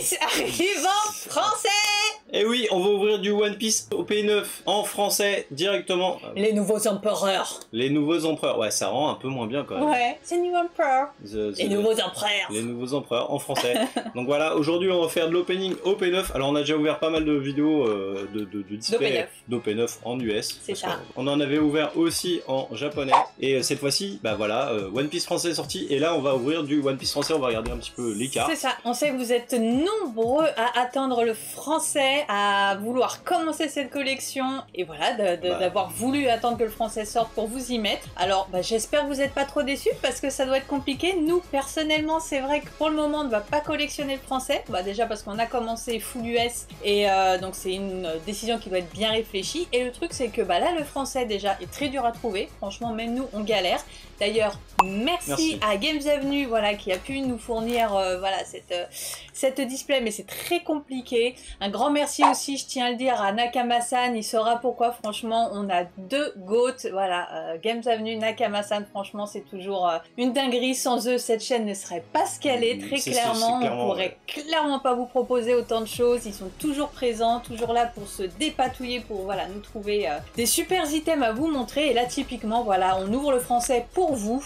Piece arrive en français. Et oui, on va ouvrir du One Piece OP9 en français directement. Les nouveaux empereurs. Les nouveaux empereurs. Ouais, ça rend un peu moins bien quand même. Ouais, c'est New Emperor. Les nouveaux empereurs. Les nouveaux empereurs en français. Donc voilà, aujourd'hui on va faire de l'opening OP9. Alors on a déjà ouvert pas mal de vidéos de display d'OP9 en US. C'est ça. On en avait ouvert aussi en japonais. Et cette fois-ci, bah voilà, One Piece français est sorti. Et là on va ouvrir du One Piece français, on va regarder un petit peu les cartes. C'est ça, on sait que vous êtes nombreux à attendre le français, à vouloir commencer cette collection. Et voilà, d'avoir voulu attendre que le français sorte pour vous y mettre. Alors j'espère que vous n'êtes pas trop déçus parce que ça doit être compliqué. Nous, personnellement, c'est vrai que pour le moment, on ne va pas collectionner le français. Déjà parce qu'on a commencé full US et donc c'est une décision qui doit être bien réfléchie. Et le truc, c'est que là, le français déjà est très dur à trouver. Franchement, même nous, on galère. D'ailleurs, merci à Games Avenue, voilà, qui a pu nous fournir voilà, cette display, mais c'est très compliqué. Un grand merci aussi, je tiens à le dire, à Nakama-san, il saura pourquoi. Franchement, on a deux GOAT, voilà, Games Avenue, Nakama-san, franchement, c'est toujours une dinguerie. Sans eux, cette chaîne ne serait pas ce qu'elle est, très clairement. On pourrait clairement pas vous proposer autant de choses. Ils sont toujours présents, toujours là pour se dépatouiller, pour voilà, nous trouver des super items à vous montrer. Et là, typiquement, voilà, on ouvre le français pour vous.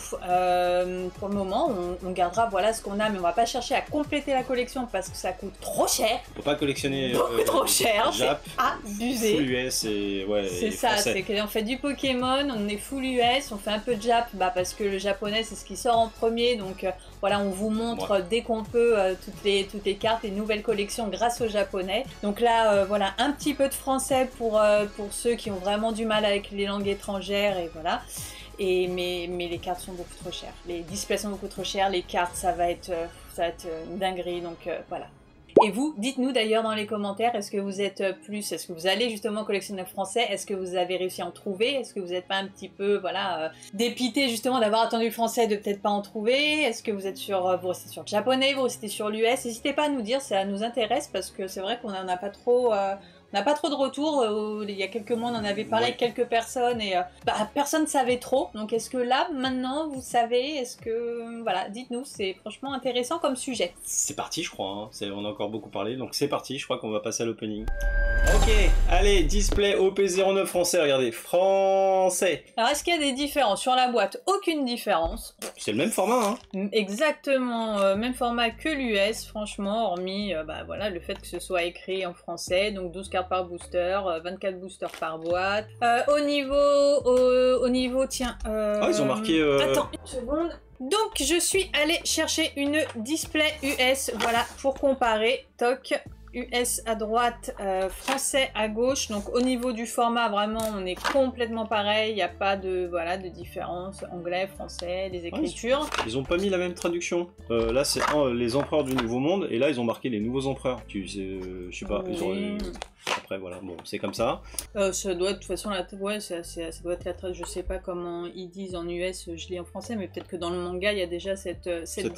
Pour le moment, on gardera voilà ce qu'on a, mais on va pas chercher à compléter la collection parce que ça coûte trop cher. On peut pas collectionner beaucoup trop cher, c'est abusé. Full US et ouais. C'est ça, c'est qu'on fait du Pokémon, on est full US, on fait un peu de Jap, parce que le japonais c'est ce qui sort en premier, donc voilà, on vous montre dès qu'on peut toutes les cartes et nouvelles collections grâce au japonais. Donc là, voilà, un petit peu de français pour ceux qui ont vraiment du mal avec les langues étrangères et voilà. Mais les cartes sont beaucoup trop chères, les displays sont beaucoup trop chers, les cartes ça va être une dinguerie, donc voilà. Et vous, dites-nous d'ailleurs dans les commentaires, est-ce que vous êtes est-ce que vous allez justement collectionner le français, est-ce que vous avez réussi à en trouver, est-ce que vous n'êtes pas un petit peu, voilà, dépité justement d'avoir attendu le français, de peut-être pas en trouver, est-ce que vous êtes vous restez sur le japonais, vous restez sur l'US, n'hésitez pas à nous dire, ça nous intéresse parce que c'est vrai qu'on n'en a pas trop... On n'a pas trop de retours, il y a quelques mois on en avait parlé avec quelques personnes et personne ne savait trop, donc est-ce que là, maintenant, vous savez, est-ce que... Voilà, dites-nous, c'est franchement intéressant comme sujet. C'est parti je crois, hein. On a encore beaucoup parlé, donc c'est parti, je crois qu'on va passer à l'opening. Ok, allez, display OP09 français, regardez, français. Alors est-ce qu'il y a des différences? Sur la boîte, aucune différence. C'est le même format, hein. Exactement, même format que l'US, franchement, hormis voilà, le fait que ce soit écrit en français, donc 12 cartes par booster, 24 boosters par boîte. Au niveau, tiens... ils ont marqué... Attends, une seconde. Donc, je suis allée chercher une display US, voilà, pour comparer. Toc. US à droite, français à gauche, donc au niveau du format vraiment on est complètement pareil, il n'y a pas de, voilà, de différence, anglais, français, les écritures. Ils ont pas mis la même traduction, là c'est les empereurs du nouveau monde et là ils ont marqué les nouveaux empereurs, je sais pas, ils ont... Après voilà, bon c'est comme ça. Ça doit être de toute façon, ça doit être la traduction, je sais pas comment ils disent en US, je lis en français, mais peut-être que dans le manga il y a déjà cette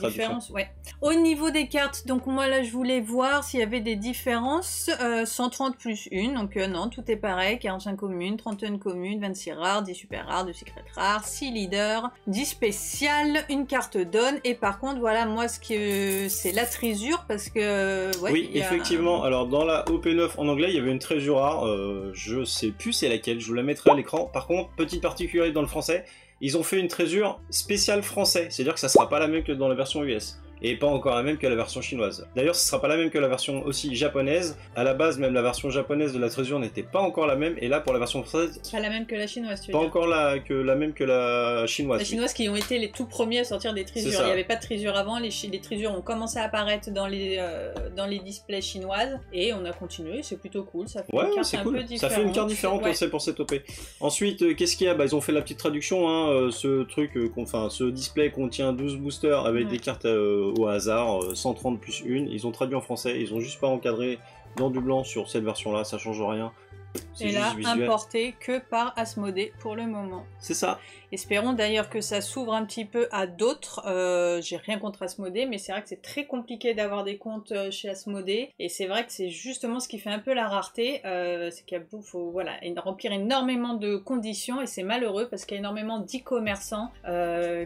différence. Ouais. Au niveau des cartes, donc moi là je voulais voir s'il y avait des différences, 130 plus 1, donc non, tout est pareil, 45 communes, 31 communes, 26 rares, 10 super rares, 2 secrets rares, 6 leaders, 10 spéciales, une carte donne, et par contre voilà, moi ce que c'est la trésure, parce que... Ouais, oui, effectivement, alors dans la OP9 en anglais, il y avait une trésure rare, je sais plus c'est laquelle, je vous la mettrai à l'écran. Par contre, petite particularité dans le français, ils ont fait une trésure spéciale français, c'est-à-dire que ça sera pas la même que dans la version US. Et pas encore la même que la version chinoise. D'ailleurs, ce sera pas la même que la version aussi japonaise. À la base, même la version japonaise de la trésure n'était pas encore la même. Et là, pour la version française... Pas la même que la chinoise, tu veux dire. Pas encore la même que la chinoise. La chinoise qui ont été les tout premiers à sortir des trésures. Il n'y avait pas de trésure avant. Les trésures ont commencé à apparaître dans les displays chinoises. Et on a continué. C'est plutôt cool. Ça fait une carte un peu différente. Ça fait une carte différente, c'est pour cette OP. Ensuite, qu'est-ce qu'il y a? Ils ont fait la petite traduction. Hein, ce display contient 12 boosters avec des cartes... au hasard, 130 plus 1, ils ont traduit en français, ils ont juste pas encadré dans du blanc sur cette version là, ça change rien, Et là, importé que par Asmodée pour le moment. C'est ça. Espérons d'ailleurs que ça s'ouvre un petit peu à d'autres. J'ai rien contre Asmodée, mais c'est vrai que c'est très compliqué d'avoir des comptes chez Asmodée. Et c'est vrai que c'est justement ce qui fait un peu la rareté. C'est qu'il faut voilà, remplir énormément de conditions et c'est malheureux parce qu'il y a énormément d'e-commerçants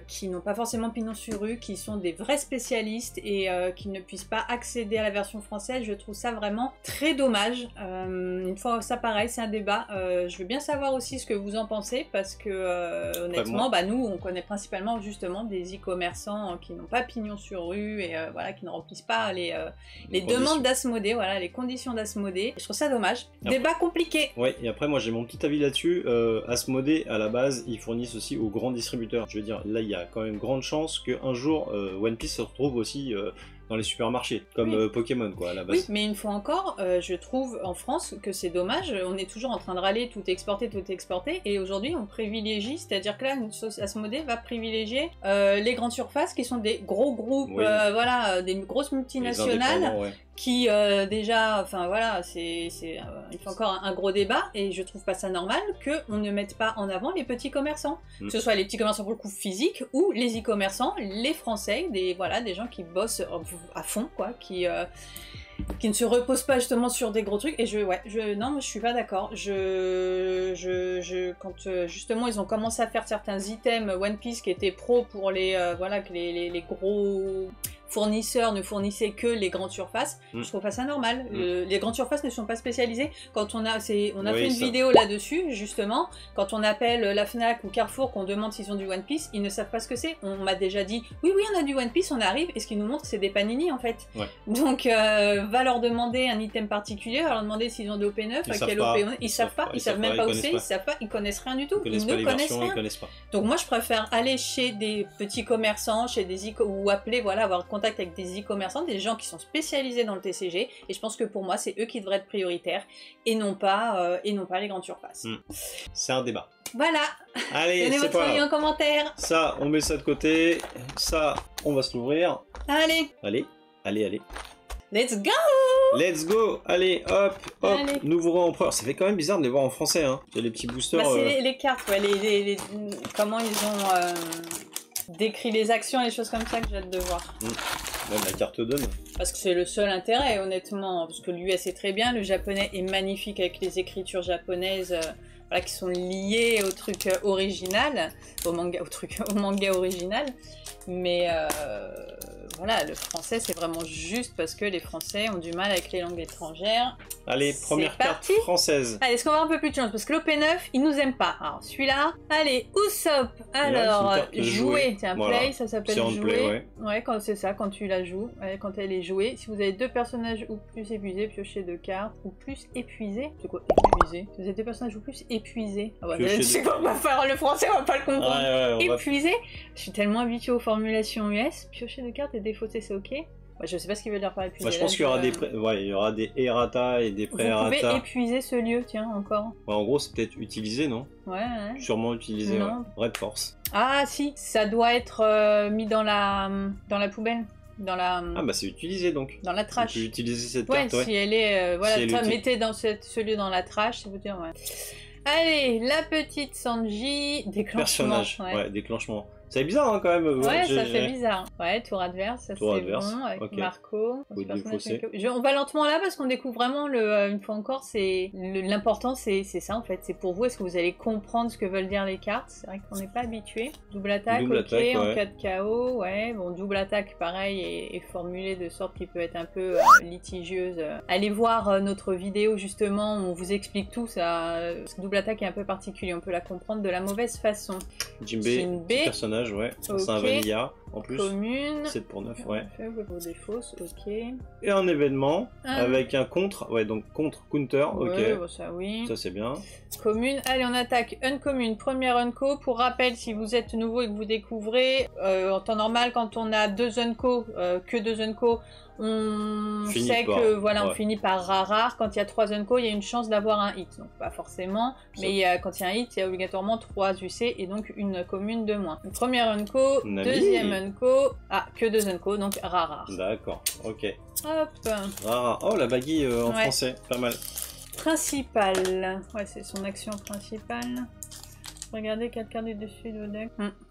qui n'ont pas forcément pignon sur rue, qui sont des vrais spécialistes et qui ne puissent pas accéder à la version française. Je trouve ça vraiment très dommage. Une fois ça pareil, c'est un débat. Je veux bien savoir aussi ce que vous en pensez parce que honnêtement, bah, nous on connaît principalement justement des e-commerçants qui n'ont pas pignon sur rue et voilà, qui ne remplissent pas les demandes d'Asmodée, voilà, les conditions d'Asmodée. Je trouve ça dommage. Après, débat compliqué. Ouais, et après moi j'ai mon petit avis là-dessus. Asmodée à la base ils fournissent aussi aux grands distributeurs. Je veux dire, là il y a quand même grande chance qu'un jour One Piece se retrouve aussi dans les supermarchés, comme oui. Pokémon quoi à la base. Oui, mais une fois encore, je trouve en France que c'est dommage, on est toujours en train de râler tout exporté, et aujourd'hui on privilégie, c'est-à-dire que là, Asmodée va privilégier les grandes surfaces qui sont des gros groupes, oui. Voilà, des grosses multinationales, ouais. Qui déjà, enfin voilà, il faut encore un gros débat, et je trouve pas ça normal qu'on ne mette pas en avant les petits commerçants, que ce soit les petits commerçants pour le coup physiques, ou les e-commerçants, les Français, des gens qui bossent à fond, quoi, qui ne se reposent pas justement sur des gros trucs. Et non, moi je suis pas d'accord. Quand justement ils ont commencé à faire certains items One Piece qui étaient pro pour voilà, que les gros fournisseurs ne fournissaient que les grandes surfaces, je trouve pas ça normal. Les grandes surfaces ne sont pas spécialisées. Quand on a fait une vidéo là-dessus, justement, quand on appelle la Fnac ou Carrefour, qu'on demande s'ils ont du One Piece, ils ne savent pas ce que c'est. On m'a déjà dit, oui, on a du One Piece, on arrive, et ce qu'ils nous montrent, c'est des panini, en fait. Ouais. Donc, va leur demander un item particulier, va leur demander s'ils ont de OP9, à quel OP9, ils savent pas, ils savent même pas où c'est, ils savent pas, ils connaissent rien du tout, ils ne connaissent rien. Donc moi, je préfère aller chez des petits commerçants, ou appeler, voilà, avoir contact avec des e-commerçants, des gens qui sont spécialisés dans le TCG, et je pense que pour moi c'est eux qui devraient être prioritaires et non pas les grandes surfaces. C'est un débat. Voilà. Allez, donnez votre avis en commentaire. Ça, on met ça de côté. Ça, on va se l'ouvrir. Allez. Let's go. Let's go. Allez, hop. Allez. Nouveau empereur. Ça fait quand même bizarre de les voir en français, hein. Il y a les petits boosters. Bah, c'est les cartes, ouais, comment ils ont décrit les actions et les choses comme ça que j'ai hâte de voir. Même la carte donne. Parce que c'est le seul intérêt, honnêtement. Parce que l'US est très bien, le japonais est magnifique avec les écritures japonaises voilà, qui sont liées au truc original, au manga original. Mais voilà, le français c'est vraiment juste parce que les Français ont du mal avec les langues étrangères. Allez, première carte française. Allez, est-ce qu'on va un peu plus de chance? Parce que l'OP9, ils nous aiment pas. Alors celui-là, allez, Usopp. Alors, jouer, tiens, voilà. Play, ça s'appelle jouer. Play, ouais, quand c'est ça, quand tu la joues, quand elle est jouée. Si vous avez 2 personnages ou plus épuisés, piochez 2 cartes. Ou plus épuisés. C'est quoi épuisé? Si vous avez 2 personnages ou plus épuisés. Ah ouais, c'est quoi, on va faire le français, on va pas le comprendre. Épuisé. Je suis tellement habituée aux formulations US. Piocher 2 cartes et défausser, c'est ok. Ouais, je sais pas ce qu'ils veulent dire par épuiser. Je pense qu'il y aura il y aura des errata et des pré-errata. Vous pouvez épuiser ce lieu, tiens, encore. Ouais, en gros, c'est peut-être utilisé, non? Ouais. Sûrement utilisé, ouais. Red Force. Ah si, ça doit être mis dans la poubelle. Ah bah c'est utilisé donc. Dans la trash. Tu peux utiliser cette carte, ouais. Si elle est... voilà, si mettez ce lieu dans la trash, ça veut dire, ouais. Allez, la petite Sanji, déclenchement. Personnage, ouais, déclenchement. C'est bizarre hein, quand même. Ouais, ça fait bizarre. Ouais, tour adverse, ça c'est bon, avec Marco. On va lentement là parce qu'on découvre vraiment une fois encore, l'important c'est ça en fait. C'est pour vous, est-ce que vous allez comprendre ce que veulent dire les cartes? C'est vrai qu'on n'est pas habitué. Double attaque, en cas de KO, ouais. Bon, double attaque, pareil, est formulée de sorte qu'il peut être un peu litigieuse. Allez voir notre vidéo justement où on vous explique tout ça. Double attaque est un peu particulier, on peut la comprendre de la mauvaise façon. Jinbe, personnage. Ouais, okay. C'est un vanilla en plus. Commune. 7 pour 9, ouais. Des fausses, ok. Et un événement avec un contre, ouais, donc counter, ouais, ok. Bon, ça oui. Ça c'est bien. Commune, allez, on attaque uncommune, première unco. Pour rappel, si vous êtes nouveau et que vous découvrez, en temps normal, quand on a 2 unco, que 2 unco, on sait que voilà, on finit par rare. Quand il y a 3 unco, il y a une chance d'avoir un hit. Donc pas forcément, mais quand il y a un hit, il y a obligatoirement 3 UC et donc une commune de moins. Donc, première unco, deuxième unco, que 2 unco, donc rare. D'accord, ok. Hop. Rare. Oh la baguille en français, pas mal. Principal. Ouais, c'est son action principale. Regardez quelle carte du dessus de deck.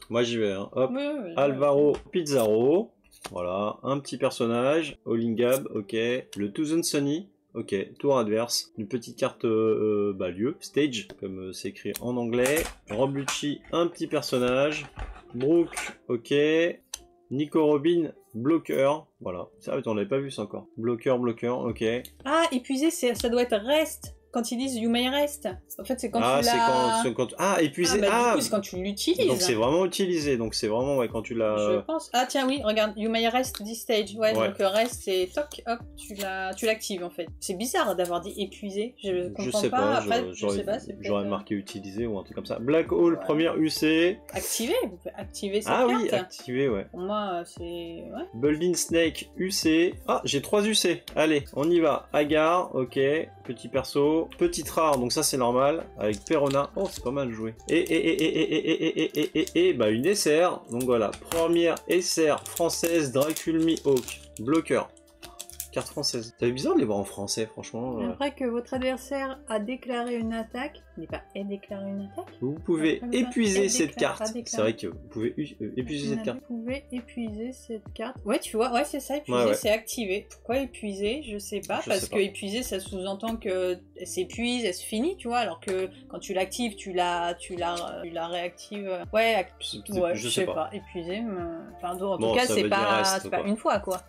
Moi j'y vais, hein. Hop. Oui, Alvaro Pizarro. Voilà, un petit personnage. Olingab, ok. Le Thousand Sunny. Ok, tour adverse, une petite carte lieu, stage, comme c'est écrit en anglais. Rob Lucci, un petit personnage. Brooke, ok. Nico Robin, bloqueur. Voilà, ça on n'avait pas vu ça encore. Bloqueur, ok. Ah, épuisé, ça doit être reste. Quand ils disent you may rest. En fait, c'est quand tu l'as... Ah, épuisé. Du coup, c'est quand tu l'utilises. Donc c'est vraiment utilisé. Donc c'est vraiment quand tu l'as... Je pense. Ah tiens, oui, regarde. You may rest this stage. Ouais. Donc rest, c'est toc, hop, tu l'actives en fait. C'est bizarre d'avoir dit épuisé. Je comprends pas. Après, je sais pas. J'aurais marqué utilisé ou un truc comme ça. Black Hole, première UC. Activer. Vous pouvez activer cette carte. Ah oui, activer, ouais. Pour moi, c'est... Ouais. Building Snake, UC. Ah, j'ai 3 UC. Allez, on y va. Agar, ok. Petit perso. Petite rare, donc ça c'est normal. Avec Perona. Oh, c'est pas mal joué. Et bah une SR. Donc voilà, première SR française, Draculmi Hawk. Bloqueur. Carte française. C'est bizarre de les voir en français, franchement. Après que votre adversaire a déclaré une attaque, n'est pas déclaré une attaque. Vous pouvez épuiser cette carte. C'est vrai que vous pouvez épuiser cette carte. Vous pouvez épuiser cette carte. Ouais, tu vois, ouais, c'est ça, épuiser, c'est activé. Pourquoi épuiser? Je sais pas, parce que épuiser, ça sous-entend que elle s'épuise, elle se finit, tu vois, alors que quand tu l'actives, tu la réactives. Ouais, je sais pas. Épuiser, enfin, en tout cas, c'est pas une fois, quoi.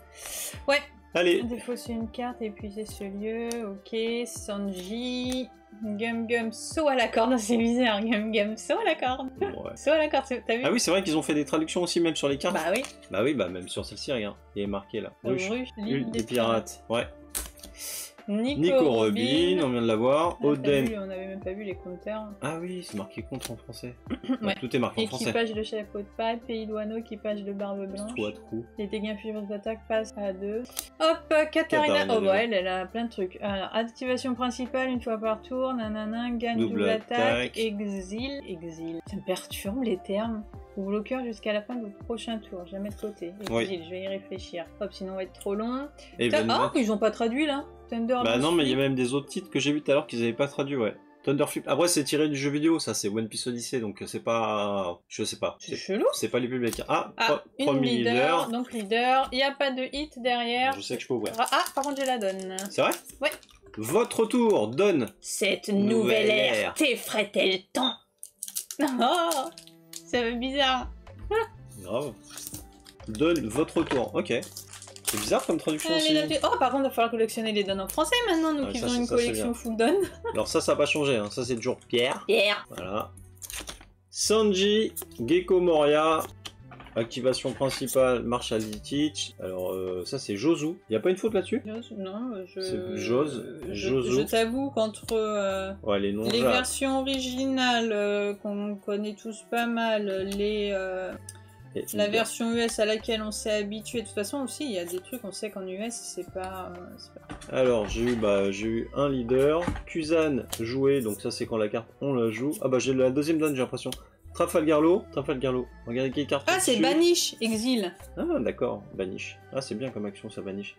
Ouais. Allez. Défausser une carte, épuiser ce lieu, ok. Sanji, Gum saut à la corde, c'est bizarre, Gum saut à la corde. Ouais. Saut à la corde, t'as vu? Ah oui, c'est vrai qu'ils ont fait des traductions aussi, même sur les cartes. Bah oui. Bah oui, même sur celle-ci, regarde. Il est marqué là. Ruche, l'île des pirates. Ouais. Nico Robin, on vient de l'avoir. Oden. On avait même pas vu les compteurs. Ah oui, c'est marqué contre en français. Ouais. Tout est marqué en français. Équipage de chapeau de paille, pays douaneau, équipage de barbe blanche. Les dégâts infligés d'attaque passent à 2. Hop, Katarina. Oh bah elle a plein de trucs. Alors, activation principale une fois par tour, nanana, gagne double attaque, exil. Ça me perturbe les termes. Ou bloqueur jusqu'à la fin de votre prochain tour, jamais de côté. Exil, je vais y réfléchir. Hop, sinon on va être trop long. Oh, ils ont pas traduit là. Thunder. Bah non, mais il y a même des autres titres que j'ai vu tout à l'heure qu'ils avaient pas traduit, ouais. Thunderflip. Après, c'est tiré du jeu vidéo, ça, c'est One Piece Odyssey, donc c'est pas. Je sais pas. C'est chelou. C'est pas les publics. Premier leader. Donc leader. Il n'y a pas de hit derrière. Je sais que je peux ouvrir. Ah, par contre, j'ai la donne. C'est vrai? Ouais. Votre tour, donne. Cette nouvelle ère t'effraie-t-elle tant? Oh, ça fait bizarre. Grave. Donne votre tour, ok. C'est bizarre comme traduction aussi. Oh, par contre, il va falloir collectionner les donnes en français maintenant, donc ils ont une collection full donne. Alors ça n'a pas changé, hein. Ça c'est toujours Pierre. Voilà. Sanji, Gecko Moria, activation principale, Marshall Teach. Alors ça c'est Josu. Il n'y a pas une faute là-dessus? Non, c'est Josu. Je t'avoue qu'entre les versions originales qu'on connaît tous pas mal, la version US à laquelle on s'est habitué, de toute façon aussi il y a des trucs on sait qu'en US c'est pas... Alors j'ai eu un leader, Kuzan joué, donc ça c'est quand la carte on la joue. Ah bah j'ai la deuxième donne j'ai l'impression. Trafalgarlo, regardez quelle carte. Ah c'est Banish, exil. Ah d'accord, Banish. Ah c'est bien comme action ça, Banish.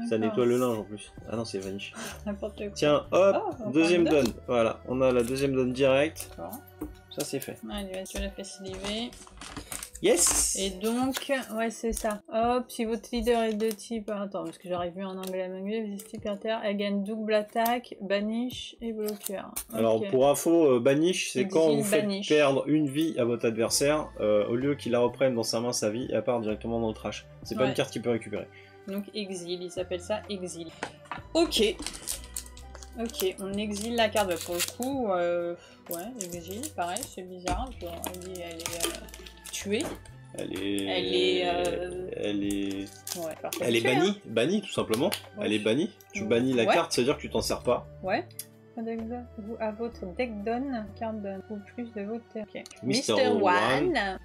Ça nettoie le linge en plus. Ah non c'est Vanish. N'importe quoi. Tiens hop, deuxième donne. Voilà, on a la deuxième donne directe. Ça c'est fait. Allez, tu l'as fait sliver. Yes. Et donc, ouais, c'est ça. Hop, si votre leader est de type... Attends, parce que j'arrive mieux en anglais à m'anglais. Vous type terre, elle gagne double attaque, banish et bloqueur. Alors, pour info, banish, c'est quand vous faites perdre une vie à votre adversaire, au lieu qu'il la reprenne dans sa main sa vie, elle part directement dans le trash. C'est pas une carte qu'il peut récupérer. Donc, exil, il s'appelle ça exil. Ok. Ok, on exile la carte. Pour le coup, ouais, exil, pareil, c'est bizarre. Elle est tuée. Elle est bannie, bannie tout simplement. Ouais. Elle est bannie. Tu bannis la carte, c'est-à-dire que tu t'en sers pas. Ouais. Vous à votre deck donne, carte donne ou plus de votre terre. Okay. Mr. One.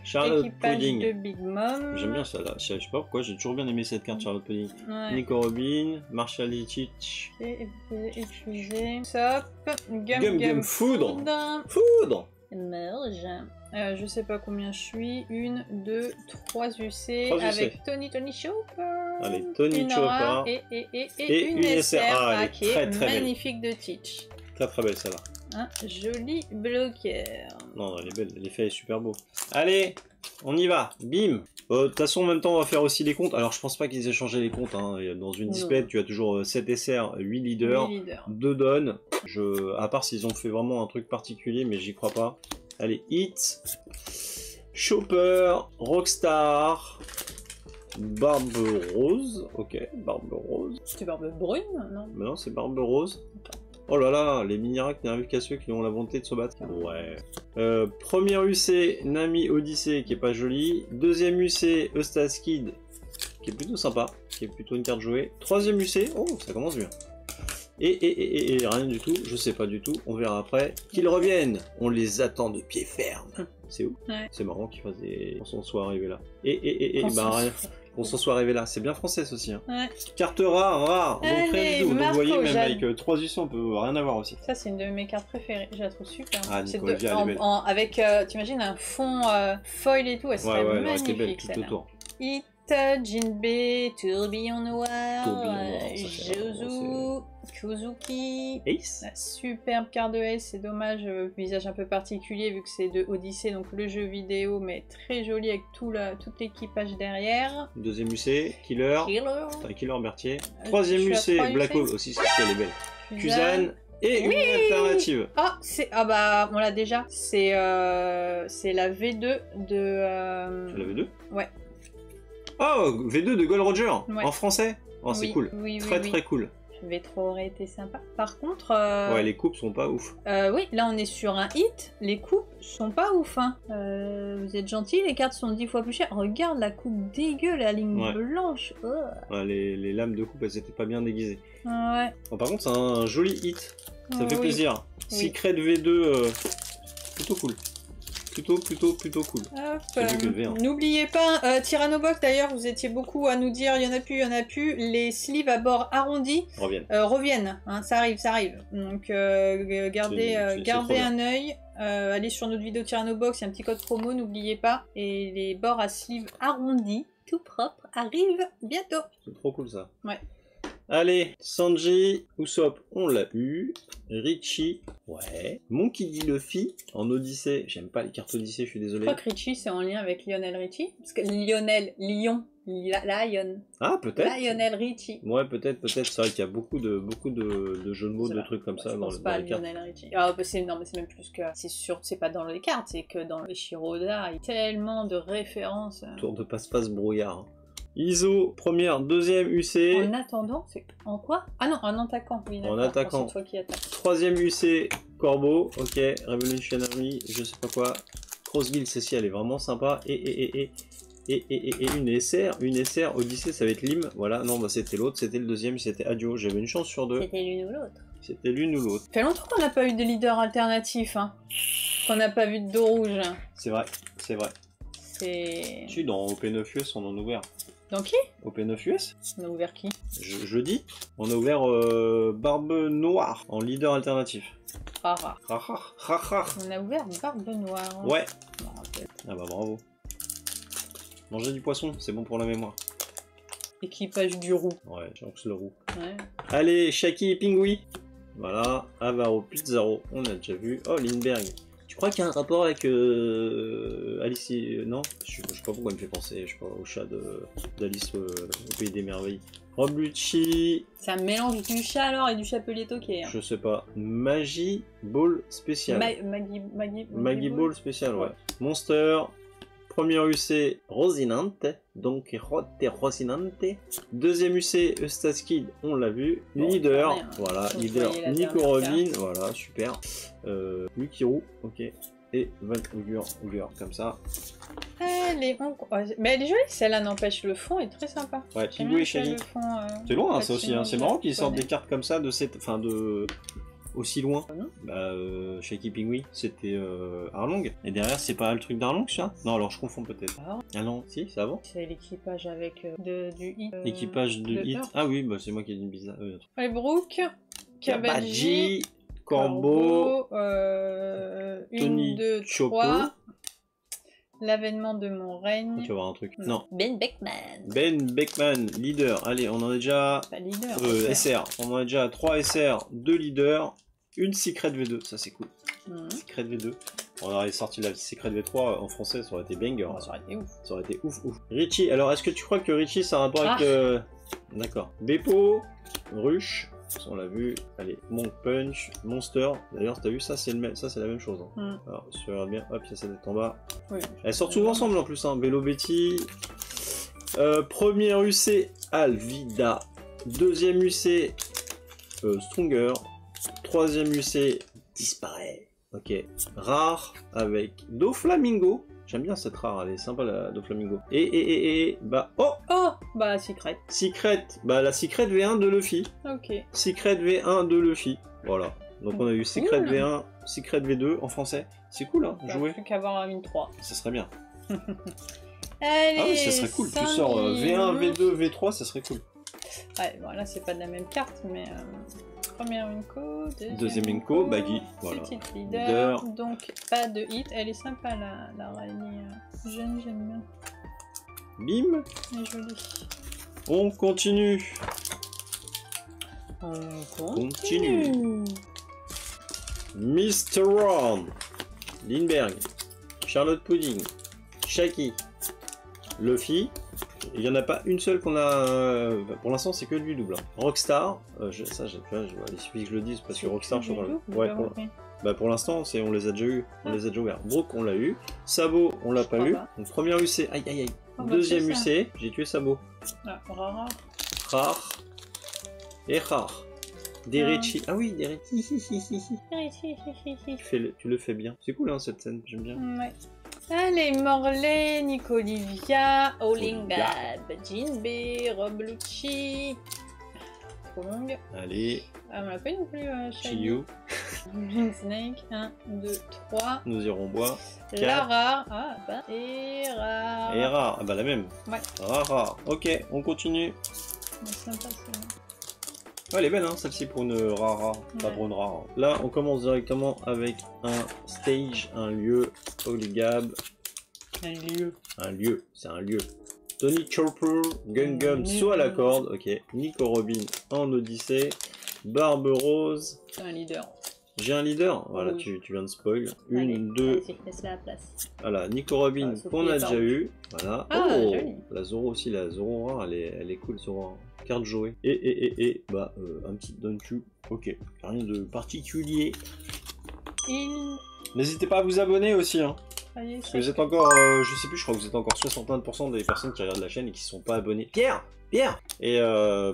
Charlotte Pudding. De Big Mom. J'aime bien ça là. Je sais pas pourquoi, j'ai toujours bien aimé cette carte Charlotte Pudding. Ouais. Nico Robin, Marshall Teach. Et vous pouvez utiliser Sop, Gum Foudre. Foudre. Merge. Je sais pas combien je suis. 1, 2, 3 UC. 3 UC. Avec Tony Chopper. Allez, Tony Une Chopper. aura et une SR. Elle est qui est très très magnifique de Teach. Très très belle celle-là. Un joli bloqueur. Non, elle est belle, l'effet est super beau. Allez, on y va, bim. De toute façon, en même temps, on va faire aussi les comptes. Alors, je pense pas qu'ils aient changé les comptes. Hein. Dans une display, tu as toujours 7 SR, 8 leaders, 2 donnes. À part s'ils ont fait vraiment un truc particulier, mais j'y crois pas. Allez, Hit, Chopper, Rockstar, Barbe Rose. Ok, Barbe Rose. C'est Barbe Brune, non? Mais non, c'est Barbe Rose. Oh là là, les mini-racks n'arrivent qu'à ceux qui ont la volonté de se battre. Ouais. Première UC, Nami Odyssey, qui est pas jolie. Deuxième UC, Eustace Kid, qui est plutôt sympa, qui est plutôt une carte jouée. Troisième UC, oh, ça commence bien. Et rien du tout, je sais pas du tout, on verra après. Qu'ils reviennent, on les attend de pied ferme. C'est où? Ouais. C'est marrant qu'ils fassent des... qu'on s'en soit arrivé là. Bah rien. On s'en soit arrivé là, c'est bien français aussi. Hein. Ouais. Carte rare, donc rien du tout. Vous voyez, même avec 3 UC, on peut rien avoir aussi. Ça, c'est une de mes cartes préférées, je la trouve super. Ah, Nicole Via, elle est belle. Avec, t'imagines, un fond foil et tout, elle serait magnifique, belle, tout autour. Hit, Jinbei, Tourbillon Noir, Jozu, Kuzuki, Ace. La superbe carte de Ace, c'est dommage, visage un peu particulier vu que c'est de Odyssey, donc le jeu vidéo, mais très joli avec tout l'équipage derrière. Deuxième UC, Killer, Killer Berthier. Troisième UC, Black Hole aussi, c'est elle est belle. Kuzan. Et une alternative. Ah, bah, on l'a déjà. C'est la V2 de... C'est la V2 Ouais. Oh, V2 de Gold Roger, ouais. En français. Oh, c'est cool. Très cool. V3 aurait été sympa. Par contre... Ouais, les coupes sont pas ouf. Oui, là on est sur un hit. Les coupes sont pas ouf. Hein. Vous êtes gentils, les cartes sont 10 fois plus chères. Regarde la coupe dégueu, la ligne blanche. Oh. Ouais, les lames de coupe, elles étaient pas bien déguisées. Ouais. Bon, par contre, c'est un joli hit. Ça fait plaisir. Secret V2, plutôt cool. Plutôt cool. N'oubliez pas, Tyrannobox d'ailleurs, vous étiez beaucoup à nous dire il y en a plus. Les sleeves à bord arrondis reviennent. Hein, ça arrive. Donc gardez un œil. Allez sur notre vidéo Tyrannobox, il y a un petit code promo, n'oubliez pas. Et les bords à sleeves arrondis, tout propre, arrivent bientôt. C'est trop cool ça. Ouais. Allez, Sanji, Usopp, on l'a eu. Richie, ouais. Monkey D. Luffy, en Odyssey. J'aime pas les cartes Odyssey, je suis désolé. Je crois que Richie, c'est en lien avec Lionel Richie. Parce que Lion. Ah, peut-être. Lionel Richie. Ouais, peut-être. C'est vrai qu'il y a beaucoup de jeux de mots, de trucs comme ça dans les cartes. Lionel Richie. Ah, bah non, mais c'est même plus que... C'est sûr, c'est pas dans les cartes, c'est que dans les Shiroda, il y a tellement de références. Tour de passe-passe brouillard. Hein. ISO, première, deuxième UC. En attendant, c'est en quoi? Ah non, en attaquant. Oui, en attaquant. Toi qui attaque. Troisième UC, Corbeau. Ok, Revolutionary, je sais pas quoi. Crossguild, celle-ci, elle est vraiment sympa. Et une SR, Odyssey, ça va être Lim. Voilà, non, bah c'était l'autre, c'était le deuxième, c'était Adio. J'avais une chance sur deux. C'était l'une ou l'autre. C'était l'une ou l'autre. Ça fait longtemps qu'on n'a pas eu de leader alternatif, hein. Qu'on n'a pas vu de dos rouge. C'est vrai. Si, dans OP9US, on en a ouvert. Dans qui? OP9US. On a ouvert qui? Jeudi, on a ouvert Barbe Noire en leader alternatif. On a ouvert Barbe Noire. Ouais. Ah bah bravo. Manger du poisson, c'est bon pour la mémoire. Équipage du roux. Ouais, j'anxe le roux. Ouais. Allez, Shaki et Pingui. Voilà, Avaro, Pizzaro, on a déjà vu. Oh, Lindbergh. Je crois qu'il y a un rapport avec Alice... non, je sais pas pourquoi il me fait penser, au chat d'Alice au Pays des Merveilles. Rob Lucci. C'est un mélange du chat alors et du chapelier toqué. Hein. Je sais pas. Magie Ball spécial. Maggie Ball spécial, ouais. Monster. Premier UC Rosinante, donc Rosinante. Deuxième UC Eustace Kid, on l'a vu. Leader, voilà, leader Nico Robin, voilà, super. Lukiru, ok. Et Van Ugur, comme ça. Mais elle est jolie, celle-là n'empêche, le fond est très sympa. Ouais, Pingou et Shani. C'est loin, hein, ça aussi, hein. C'est marrant qu'ils sortent des cartes comme ça de cette. Enfin, de. Aussi loin. Bah, Shaky Pingui, c'était Arlong. Et derrière, c'est pas le truc d'Arlong, ça? Non, alors je confonds peut-être. Ah non, si, c'est avant. C'est l'équipage avec du hit. L'équipage de hit. Ah oui, bah c'est moi qui ai dit une bizarre. Ouais, Brooke, Kabadji, Corbeau, Tony 2, 3. L'avènement de mon règne. Tu vas voir un truc. Non. Ben Beckman. Ben Beckman, leader. Allez, on en est déjà... Pas leader. SR. On en est déjà à 3 SR, 2 leaders, une Secret V2. Ça, c'est cool. Secret V2. On aurait sorti la Secret V3 en français, ça aurait été banger. Ça aurait été ouf. Ça aurait été ouf, ouf. Richie, alors est-ce que tu crois que Richie, ça a un rapport avec... D'accord. Beppo, Rush, on l'a vu. Allez, Monk Punch, Monster. D'ailleurs, t'as vu ça, c'est la même chose. Hein. Alors, si tu regardes bien, hop, il y a ça d'être en bas. Oui. Elles sortent souvent ensemble en plus, hein. Vélo Betty. Premier UC, Alvida. Deuxième UC, Stronger. Troisième UC, Disparaît. Ok. Rare avec Doflamingo. J'aime bien cette rare, elle est sympa la Doflamingo. Et bah bah Secret. Secret, bah la Secret V1 de Luffy. Ok. Secret V1 de Luffy. Voilà. Donc on a eu Secret V1, Secret V2 en français. C'est cool hein, jouer. Plus qu'avoir une 3. Ça serait bien. Allez, ah oui, ça serait cool. Tu sors V1, V2, V3, ça serait cool. Ouais, bon là c'est pas de la même carte, mais première Inco, deuxième Inco, Baggy, voilà. Petite leader, donc pas de hit. Elle est sympa la Rainy jeune, j'aime bien. Bim. Elle est jolie. On continue. Mr. Ron, Lindbergh, Charlotte Pudding, Shaki, Luffy. Il n'y en a pas une seule qu'on a. Pour l'instant, c'est que lui double. Hein. Rockstar, il suffit que je le dise parce que Rockstar, je crois. Ouais, pour l'instant, on les a déjà eu. On les a déjà ouverts. Brook, on l'a eu. Sabo, on l'a pas eu. Donc, première UC, aïe aïe aïe. Deuxième UC, j'ai tué Sabo. Rare. Rare. Et rare. Des Richie. Ah oui, des Richie. Tu le fais bien. C'est cool, hein, cette scène. J'aime bien. Ouais. Allez, Morley, Nicolivia, Olingab, Jinbe, Rob Lucci, Kong. Allez. Ah, on l'a pas eu non plus, Chiyu. Snake, 1, 2, 3. Nous irons boire. Lara. Ah, bah. Et rare. Et rare. Ah, bah la même. Ouais. Rare. Ok, on continue. C'est sympa, c'est... Ouais, elle est belle, hein, celle-ci pour une rara, pas pour une rare. Là, on commence directement avec un stage, un lieu, Polygab. Un lieu, c'est un lieu. Tony Chopper, Gungam, saut à la corde, ok. Nico Robin en Odyssée. Barbe Rose. Un leader. J'ai un leader, voilà, tu viens de spoil. Une, deux. Laisse-la à la place. Voilà, Nico Robin qu'on a déjà eu. Voilà. Ah, joli. La Zoro aussi, la Zoro rare, elle est cool, Zoro rare. Carte jouée. Bah, un petit Donku. Ok, rien de particulier. N'hésitez pas à vous abonner aussi, hein. Parce que vous êtes encore, je sais plus, je crois que vous êtes encore 61% des personnes qui regardent la chaîne et qui ne sont pas abonnées. Pierre. Et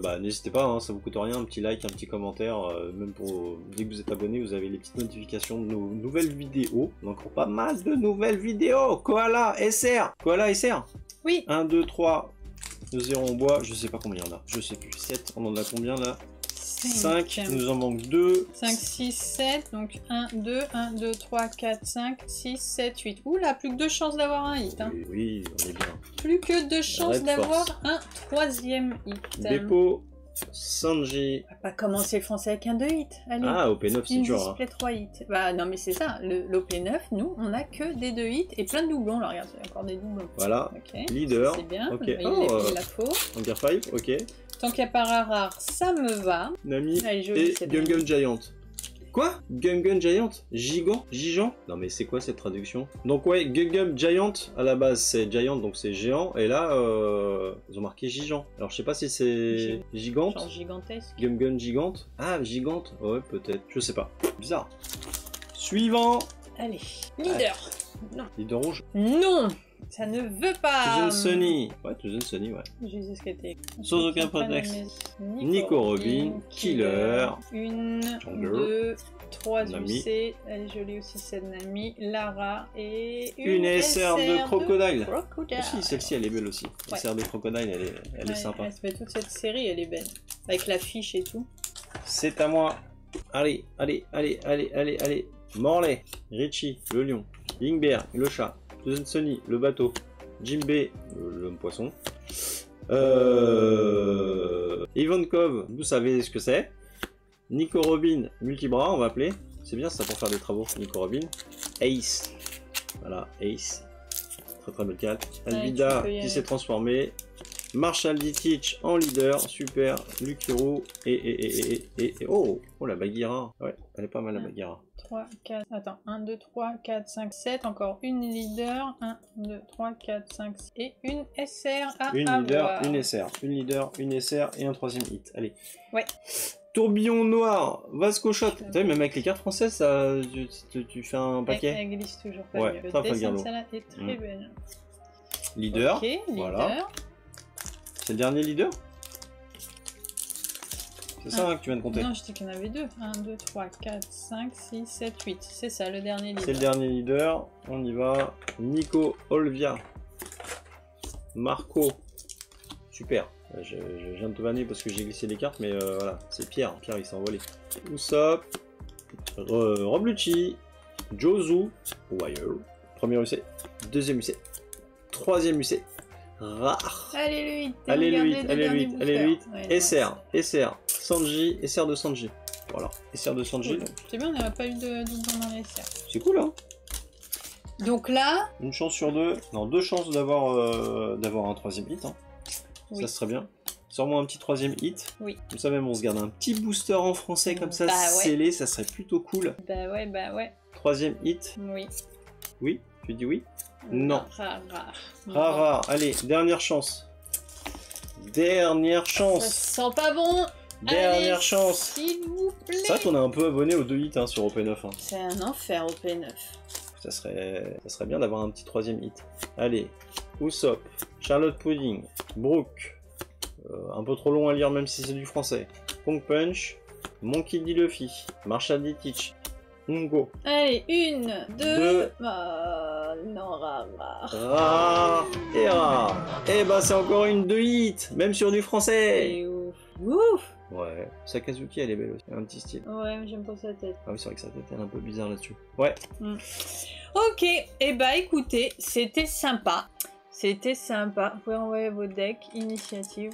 bah n'hésitez pas, hein, ça vous coûte rien, un petit like, un petit commentaire, même pour dès que vous êtes abonné, vous avez les petites notifications de nos nouvelles vidéos. Donc encore pas mal de nouvelles vidéos. Koala SR. Oui. 1, 2, 3. Nous irons au bois, je sais pas combien il y en a, je sais plus. 7, on en a combien là? 5, il nous en manque 2. 5, 6, 7, donc 1, 2, 1, 2, 3, 4, 5, 6, 7, 8. Oula, plus que 2 chances d'avoir un hit. Hein. Oui, on est bien. Plus que 2 chances d'avoir un troisième hit. Beppo, Sanji. On va pas commencer le français avec un 2 hits. Allez. Ah, OP9 c'est dur. Display 3 hits. Bah non mais c'est ça, l'OP9, nous on a que des 2 hits et plein de doublons. Là regarde, il y a encore des doublons. Voilà, okay. Leader. C'est bien, okay. il la faut. Empire 5, ok. Tant qu'il n'y a pas rare, ça me va. Nami et Gun Giant. Quoi? Gun Giant? Gigant? Non mais c'est quoi cette traduction? Donc ouais, Gun Giant, à la base c'est Giant, donc c'est géant, et là ils ont marqué Gigant. Alors je sais pas si c'est gigante. Genre gigantesque. Gun gigante. Ah, gigante? Ouais, peut-être. Je sais pas. Bizarre. Suivant. Allez, leader. Non. Leader rouge? Non! Ça ne veut pas. Tuzen Sunny. Ouais, Tuzen Sunny, ouais. Je sais ce que t'es. Sans aucun prétexte. Nico Robin, Killer. 1, 2, 3 UC. Elle est jolie aussi, cette Nami. Lara et une SR de Crocodile. Aussi, celle-ci, elle est belle aussi. Ouais. SR de Crocodile, elle est sympa. Mais toute cette série, elle est belle. Avec l'affiche et tout. C'est à moi. Allez. Morley, Richie, le lion. Lindbergh, le chat. Tuzen Sunny, le bateau. Jinbe, l'homme poisson. Ivankov, vous savez ce que c'est. Nico Robin, multibras, on va appeler. C'est bien ça pour faire des travaux. Nico Robin. Ace. Voilà, Ace. très très belle carte. Ouais, Alvida tu peux y qui aller. s'est transformé. Marshall Ditich en leader, super. Lukiru et oh, oh la Bagheera. Ouais, elle est pas mal la Bagheera. 3, 4, attends, 1, 2, 3, 4, 5, 7, encore une leader, 1, 2, 3, 4, 5, et une SR à Une avoir. leader, une SR, une leader, une SR et un troisième hit. Allez. Ouais. Tourbillon noir, Vasco Shot. T'as vu, même avec les cartes françaises, ça, tu fais un paquet. Elle glisse toujours pas Ouais, mieux. ça, Le faut le dessin garder. de celle-là est très belle. Leader. Ok, leader. Voilà. C'est le dernier leader? C'est ça hein, que tu viens de compter? Non, je dis qu'il y en avait deux. 1, 2, 3, 4, 5, 6, 7, 8. C'est ça, le dernier leader. C'est le dernier leader. On y va. Nico Olvia. Marco. Super. Je viens de te vanner parce que j'ai glissé les cartes, mais voilà. C'est Pierre. Pierre, il s'est envolé. Usopp. Roblucci. Jozu. Wire. Premier UC. Deuxième UC. Troisième UC. Rare. Allez le 8. Allez le 8. Allez le 8. Allez le 8. Ouais, SR. SR. Sanji. SR de Sanji. Voilà. SR de Sanji. cool. C'est bien, on n'a pas eu de doublon dans les SR. C'est cool, hein? Donc là, Une chance sur deux. Non, deux chances d'avoir un troisième hit. Hein. oui. Ça serait bien. Sors-moi un petit troisième hit. Oui. Comme ça même on se garde un petit booster en français comme ça, Bah ouais. scellé, ça serait plutôt cool. Bah ouais. Troisième hit. Oui. Oui. Tu dis oui? Non. Rare. Rare. Allez, dernière chance. Dernière Ça chance. sent pas bon. Dernière Allez, chance. s'il vous plaît. C'est vrai qu'on est un peu abonné aux deux hits hein, sur OP9. Hein. C'est un enfer au P9. Ça serait bien d'avoir un petit troisième hit. Allez, Usopp, Charlotte Pudding, Brooke, un peu trop long à lire même si c'est du français, Punk Punch, Monkey D. Luffy, Marshall D. Teach, Ungo, Allez, 1, 2. Deux. Non, rare. Rare et rare. Et bah c'est encore une 2 hits, même sur du français. Et ouf. Ouf. Ouais, Sakazuki elle est belle aussi, un petit style. Ouais, mais j'aime pas sa tête. Ah oui c'est vrai que sa tête elle est un peu bizarre là-dessus. Ouais. Ok, et bah écoutez, c'était sympa. C'était sympa. Vous pouvez envoyer vos decks, initiative.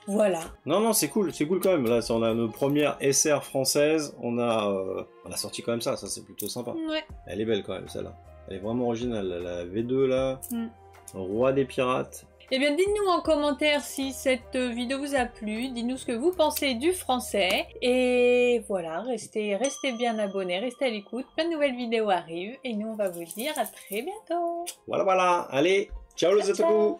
Voilà. Non, c'est cool quand même. Là, on a nos premières SR françaises. On a sorti quand même ça c'est plutôt sympa. Ouais. Elle est belle quand même, celle-là. Elle est vraiment originale. La V2, là. Roi des pirates. Eh bien, dites-nous en commentaire si cette vidéo vous a plu. Dites-nous ce que vous pensez du français. Et voilà, restez bien abonnés, restez à l'écoute. Plein de nouvelles vidéos arrivent. Et nous, on va vous dire à très bientôt. Voilà. Allez, ciao les otaku.